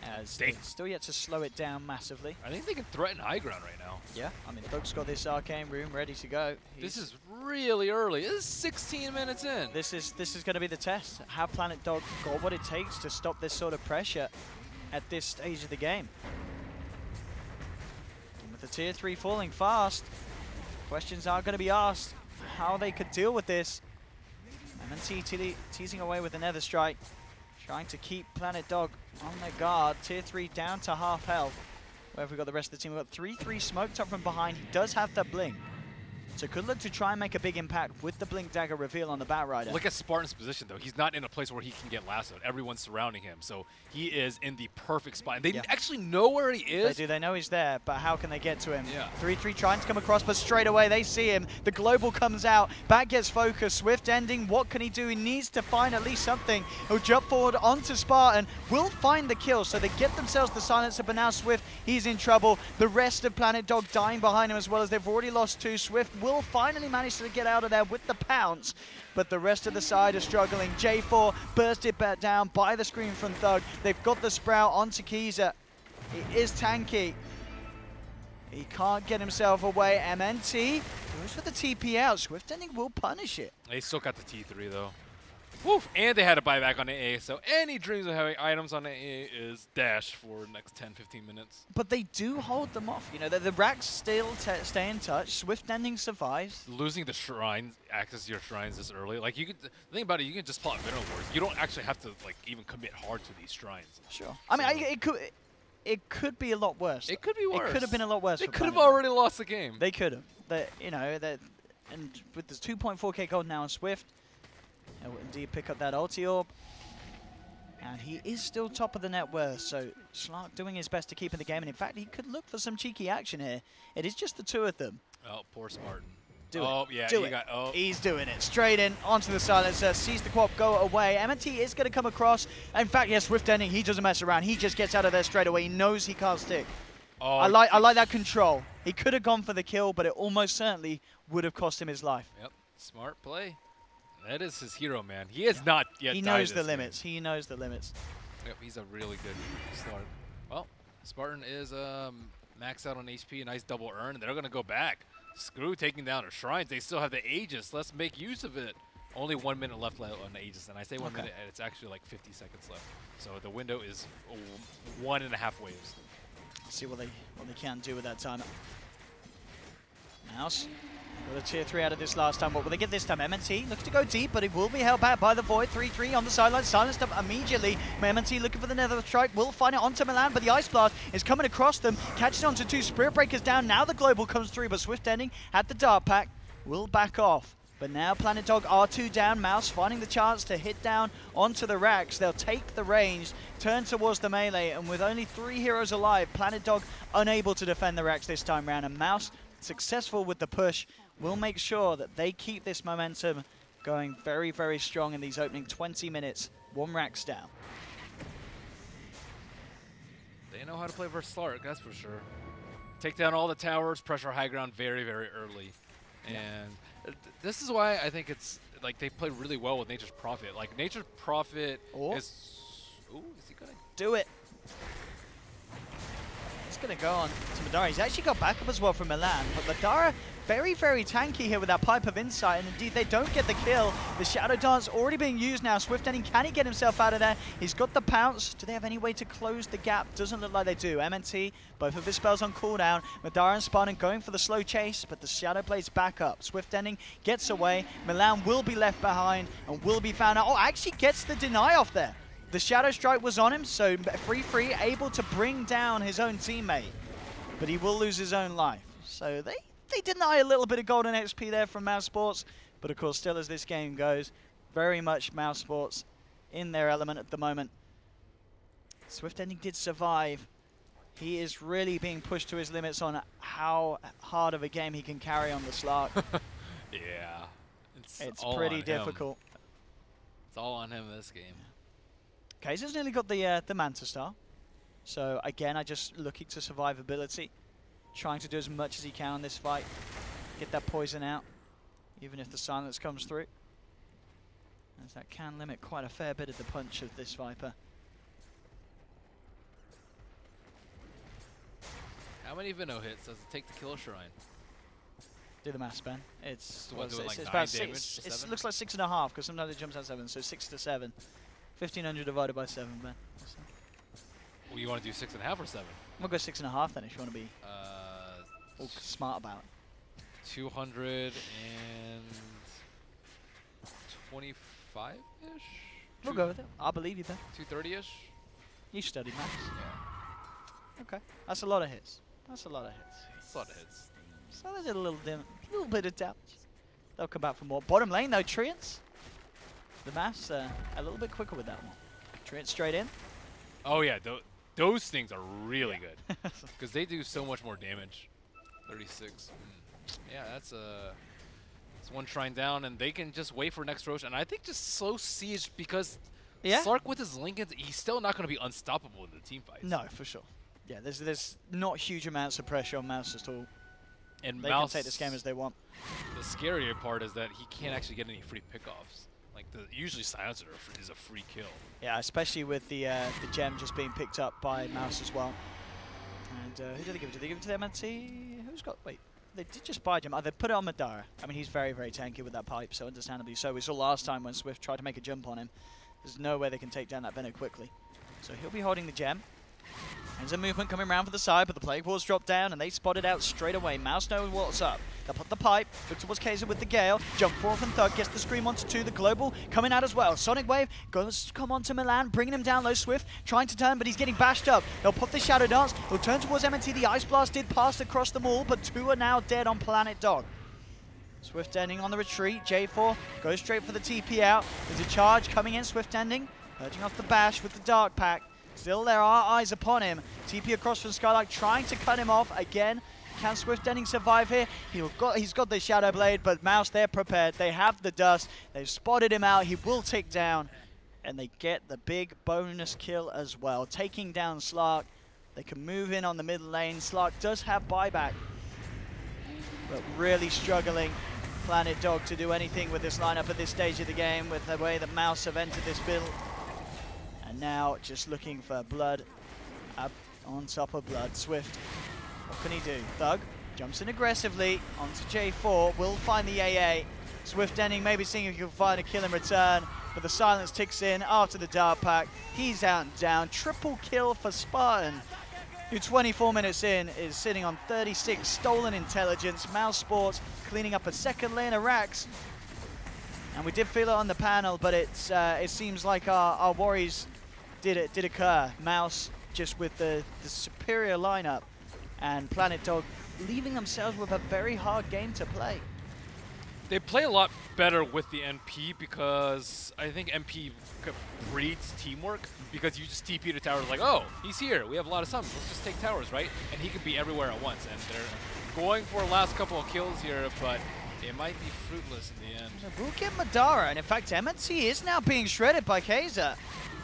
As Dang. they've still yet to slow it down massively. I think they can threaten high ground right now. Yeah, I mean, Thug's got this arcane room ready to go. This is really early. This is 16 minutes in. This is going to be the test. Have Planet Dog got what it takes to stop this sort of pressure at this stage of the game? And with the tier 3 falling fast, questions are going to be asked how they could deal with this. MNT teasing away with another strike, trying to keep Planet Dog on their guard. Tier 3 down to half health. Where have we got the rest of the team? We've got 3-3 smoked up from behind. He does have the blink. So could look to try and make a big impact with the Blink Dagger reveal on the Batrider. Look at Spartan's position, though. He's not in a place where he can get lassoed. Everyone's surrounding him, so he is in the perfect spot. And they actually know where he is. They do. They know he's there, but how can they get to him? Yeah. 3-3 trying to come across, but straight away they see him. The global comes out. Back gets focused. Swift ending. What can he do? He needs to find at least something. He'll jump forward onto Spartan. Will find the kill, so they get themselves the silencer, but now Swift, he's in trouble. The rest of Planet Dog dying behind him as well, as they've already lost 2. Swift will finally manage to get out of there with the pounce, but the rest of the side are struggling. J4 bursted back down by the screen from Thug. They've got the Sprout onto Kiza. He is tanky. He can't get himself away. MNT goes for the TP out. Swift ending will punish it. They still got the T3, though. Woof. And they had a buyback on AA, so any dreams of having items on AA is dash for the next 10-15 minutes. But they do hold them off. You know, the racks still stay in touch. Swift ending survives. Losing the shrines, access to your shrines this early, like, you could, the thing about it, you can just plot Mineral Wars. You don't actually have to, like, even commit hard to these shrines. Sure. I mean, it could be a lot worse. It could be worse. It could have been a lot worse. They for could have Planet Dog. already lost the game. They could have. You know, and with the 2.4k gold now on Swift, he'll indeed pick up that ulti orb. And he is still top of the net worth, so Slark doing his best to keep in the game. And in fact, he could look for some cheeky action here. It is just the 2 of them. Oh, poor Spartan. Do oh, it. yeah, Do he it. got, oh. He's doing it. Straight in, onto the silencer, sees the quap go away. MNT is going to come across. In fact, yes, Swift ending, he doesn't mess around. He just gets out of there straight away. He knows he can't stick. Oh, I like that control. He could have gone for the kill, but it almost certainly would have cost him his life. Yep, smart play. That is his hero, man. He has not yet He died knows the this limits. game. He knows the limits. Yep, he's a really good Slark. Well, Spartan is maxed out on HP, a nice double earn, and they're going to go back. Screw taking down our shrines. They still have the Aegis. Let's make use of it. Only 1 minute left on the Aegis, and I say 1 minute, and it's actually like 50 seconds left. So the window is 1.5 waves. See what they can do with that time. Mouse got a tier 3 out of this last time. What will they get this time? MNT looks to go deep, but it will be held back by the Void. 3-3 on the sideline, silenced up immediately. MNT looking for the Nether Strike, will find it onto Milan, but the Ice Blast is coming across them, catches onto 2 Spirit Breakers down. Now the Global comes through, but Swift ending at the Dart Pack will back off. But now Planet Dog R2 down, Mouse finding the chance to hit down onto the racks. They'll take the range, turn towards the melee, and with only 3 heroes alive, Planet Dog unable to defend the racks this time round. And Mouse, successful with the push, will make sure that they keep this momentum going very, very strong in these opening 20 minutes. 1 racks down. They know how to play versus Slark, that's for sure. Take down all the towers, pressure high ground very, very early. And this is why I think it's like they play really well with Nature's Prophet. Like Nature's Prophet is... Ooh, is he gonna do it? He's gonna go on to Madara. He's actually got backup as well from Milan, but Madara very, very tanky here with that Pipe of Insight, and indeed they don't get the kill. The Shadow Dance already being used now. Swift ending, can he get himself out of there? He's got the pounce. Do they have any way to close the gap? Doesn't look like they do. MNT, both of his spells on cooldown. Madara and Spartan going for the slow chase, but the Shadow Blade's back up. Swift ending gets away. Milan will be left behind and will be found out. Oh, actually gets the deny off there. The Shadow Strike was on him, so free, able to bring down his own teammate. But he will lose his own life. So they deny a little bit of golden XP there from Mouse Sports. But of course, still as this game goes, very much Mouse Sports in their element at the moment. Swift Ending did survive. He is really being pushed to his limits on how hard of a game he can carry on the Slark. Yeah. It's all pretty on him. difficult. It's all on him this game. Kaiser's nearly got the Manta Star. So again, I just looking to survivability. Trying to do as much as he can on this fight. Get that poison out, even if the silence comes through. As that can limit quite a fair bit of the punch of this Viper. How many Vino hits does it take to kill a Shrine? Do the maths, Ben. It's, What, do it like it's 9 about damage 6. to It 7? looks like 6.5 because sometimes it jumps out 7, so 6 to 7. 1500 divided by 7, Ben. Well, you want to do 6.5 or 7? We'll go 6.5 then if you want to be all smart about it. 225-ish? We'll go with it. I believe you, Ben. 230-ish? You studied maths. Yeah. Okay. That's a lot of hits. That's a lot of hits. That's a lot of hits. So there's a little bit of damage. They'll come back for more. Bottom lane though, Treants. The maths a little bit quicker with that one. Treants straight in. Oh yeah, those things are really good. Because they do so much more damage. 36. Yeah, that's one Shrine down, and they can just wait for next Roche. And I think just slow siege because Slark with his Lincolns, he's still not going to be unstoppable in the team fights. No, for sure. Yeah, there's not huge amounts of pressure on Mouse at all. And They Mouse, can take this game as they want. the scarier part is that he can't actually get any free pickoffs. Like usually Silencer is a free kill. Yeah, especially with the gem just being picked up by Mouse as well. And who did they give it to? Did they give it to the MNT? Who's got... Wait, they did just buy gem. Oh, they put it on Madara. I mean, he's very, very tanky with that pipe, so understandably so. We saw last time when Swift tried to make a jump on him. There's no way they can take down that Venom quickly. So he'll be holding the gem. There's a movement coming around for the side, but the Plague Wars drop down, and they spot it out straight away. Mouse knows what's up. They'll put the pipe, look towards Kaiser with the Gale, jump forward from Thug, gets the Scream onto 2, the Global coming out as well. Sonic Wave goes to come onto Milan, bringing him down low. Swift trying to turn, but he's getting bashed up. They'll pop the Shadow Dance, he'll turn towards MNT, the Ice Blast did pass across them all, but 2 are now dead on Planet Dog. Swift Ending on the retreat, J4 goes straight for the TP out. There's a charge coming in, Swift Ending, purging off the bash with the Dark Pack. Still there are eyes upon him. TP across from Skylark trying to cut him off again. Can Swift Ending survive here? He's got the Shadow Blade, but Mouse, they're prepared. They have the dust. They've spotted him out. He will tick down. And they get the big bonus kill as well. Taking down Slark. They can move in on the mid lane. Slark does have buyback. But really struggling, Planet Dog, to do anything with this lineup at this stage of the game with the way that Mouse have entered this build. And now just looking for blood up on top of blood. Swift, what can he do? Thug jumps in aggressively onto J4, will find the AA. Swift Ending maybe seeing if he can find a kill in return, but the silence ticks in after the Dark Pack. He's out and down. Triple kill for Spartan, who 24 minutes in is sitting on 36 stolen intelligence. Mouse Sports cleaning up a second lane of racks. And we did feel it on the panel, but it seems like our worries did occur. Mouse just with the superior lineup, and Planet Dog leaving themselves with a very hard game to play. They play a lot better with the NP because I think NP breeds teamwork, because you just TP to towers like, oh, he's here, we have a lot of summons, let's just take towers, right? And he can be everywhere at once, and they're going for a last couple of kills here, but it might be fruitless in the end. We'll get Madara, and in fact, MNC is now being shredded by Kaiser.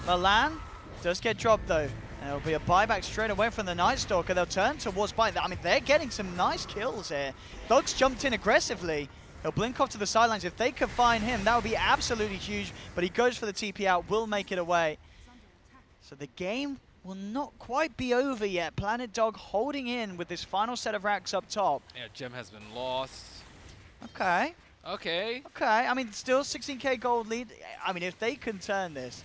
Milan does get dropped though. And it'll be a buyback straight away from the Night Stalker. They'll turn towards Bite. I mean, they're getting some nice kills here. Thugs jumped in aggressively. He'll blink off to the sidelines. If they could find him, that would be absolutely huge. But he goes for the TP out, will make it away. So the game will not quite be over yet. Planet Dog holding in with this final set of racks up top. Yeah, gem has been lost. Okay. Okay. Okay. I mean, still 16k gold lead. I mean, if they can turn this,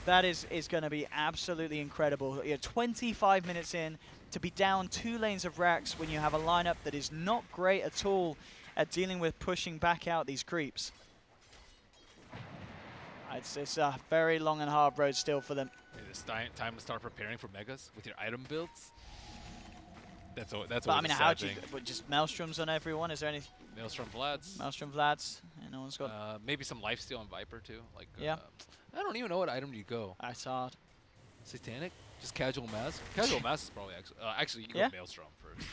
that is going to be absolutely incredible. You're 25 minutes in to be down 2 lanes of racks when you have a lineup that is not great at all at dealing with pushing back out these creeps. It's a very long and hard road still for them. Maybe it's time to start preparing for megas with your item builds. That's But I always mean, a how sad do you, thing. what, just Maelstroms on everyone? Is there any Maelstrom Vlads. Maelstrom Vlads? Yeah, no one's got. Maybe some lifesteal on Viper too. Like Yeah. I don't even know what item do you go. That's hard. Satanic? Just casual mass? Casual mass is probably actually you can Yeah. go Maelstrom first.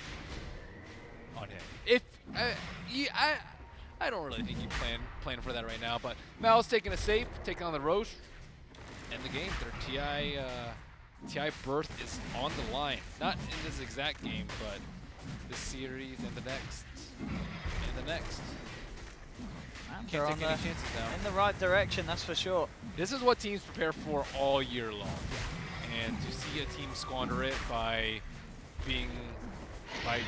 On him. If I don't really think you plan for that right now, but Mal's taking a safe, taking on the Roche, and the game. Their TI birth is on the line. Not in this exact game, but this series and the next. And the next. Man, Can't they're take on any the- chances now. in the right direction, that's for sure. This is what teams prepare for all year long. And to see a team squander it by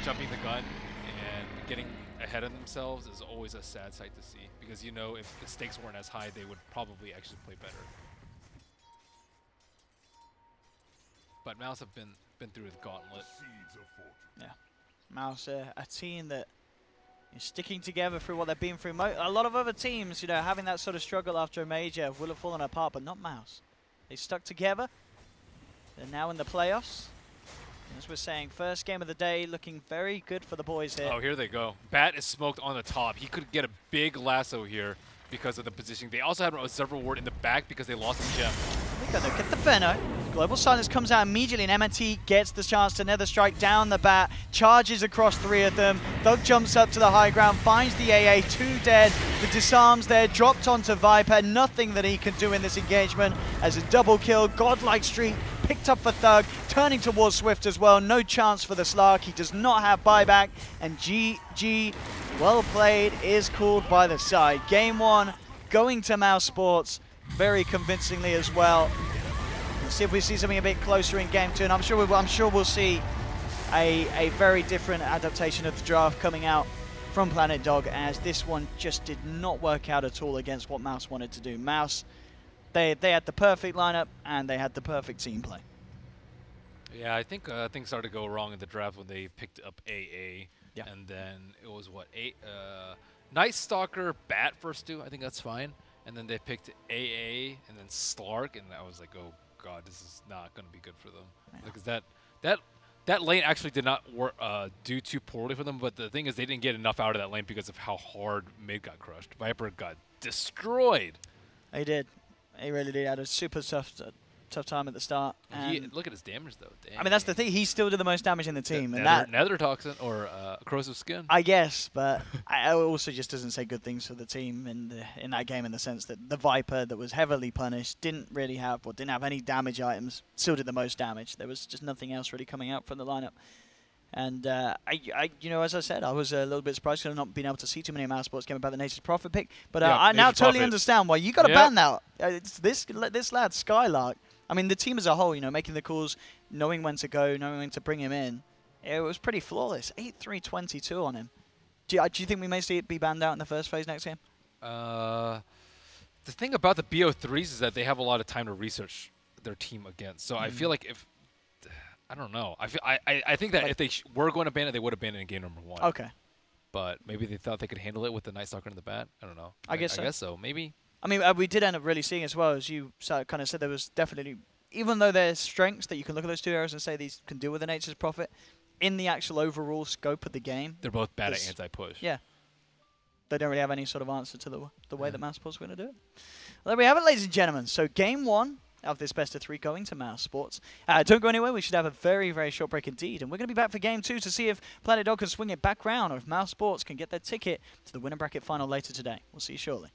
jumping the gun and getting ahead of themselves is always a sad sight to see. Because you know if the stakes weren't as high, they would probably actually play better. But Mouse have been through the gauntlet. Yeah, Mouse, a team that is sticking together through what they've been through. A lot of other teams, you know, having that sort of struggle after a major will have fallen apart, but not Mouse. They stuck together. They're now in the playoffs. And as we're saying, first game of the day, looking very good for the boys here. Oh, here they go. Bat is smoked on the top. He could get a big lasso here because of the positioning. They also had a Several Ward in the back because they lost a gem. They're going to get the Fenno. Global Silence comes out immediately, and MNT gets the chance to Nether Strike down the bat, charges across 3 of them. Thug jumps up to the high ground, finds the AA, 2 dead. The disarms there, dropped onto Viper. Nothing that he can do in this engagement as a double kill. Godlike streak picked up for Thug, turning towards Swift as well. No chance for the Slark. He does not have buyback, and GG, well played, is called by the side. Game 1 going to Mouse Sports very convincingly as well. Let's see if we see something a bit closer in game 2, and I'm sure we'll see a very different adaptation of the draft coming out from Planet Dog, as this one just did not work out at all against what Mouse wanted to do. Mouse, they had the perfect lineup and they had the perfect team play. Yeah, I think things started to go wrong in the draft when they picked up AA. Yeah. And then it was what, Night Stalker, Bat first 2. I think that's fine. And then they picked AA and then Slark, and I was like, oh god, this is not going to be good for them. Yeah. Because that lane actually did not do too poorly for them, but the thing is they didn't get enough out of that lane because of how hard mid got crushed. Viper got destroyed. He did. He really did. Had a super tough time at the start. Look at his damage though. Dang. I mean, that's the thing. He still did the most damage in the team, and Nether Toxin or Corrosive Skin. I guess, but I also just doesn't say good things for the team in that game, in the sense that the Viper that was heavily punished didn't have any damage items, still did the most damage. There was just nothing else really coming out from the lineup. And you know, as I said, I was a little bit surprised because I've not been able to see too many Mouse Sports game about the Nature's Prophet pick. But Yeah, I now Nature's totally Prophet. understand why you got to ban that. It's this lad Skylark. I mean, the team as a whole, you know, making the calls, knowing when to go, knowing when to bring him in. It was pretty flawless. 8-3-22 on him. Do you think we may see it be banned out in the first phase next game? The thing about the BO3s is that they have a lot of time to research their team against. So I feel like if I don't know, I think that if they were going to ban it, they would have banned it in game number 1. Okay. But maybe they thought they could handle it with the Night Stalker in the bat. I don't know. I guess so. Maybe. I mean, we did end up really seeing as well, as you kind of said, there was definitely, even though there's strengths that you can look at those 2 areas and say these can deal with the Nature's Prophet, in the actual overall scope of the game, They're both bad at anti-push. yeah, they don't really have any sort of answer to the way that Mouse Sports are going to do it. Well, there we have it, ladies and gentlemen. So game 1 of this best of 3 going to Mouse Sports. Don't go anywhere. We should have a very, very short break indeed. And we're going to be back for game 2 to see if Planet Dog can swing it back round or if Mouse Sports can get their ticket to the winner bracket final later today. We'll see you shortly.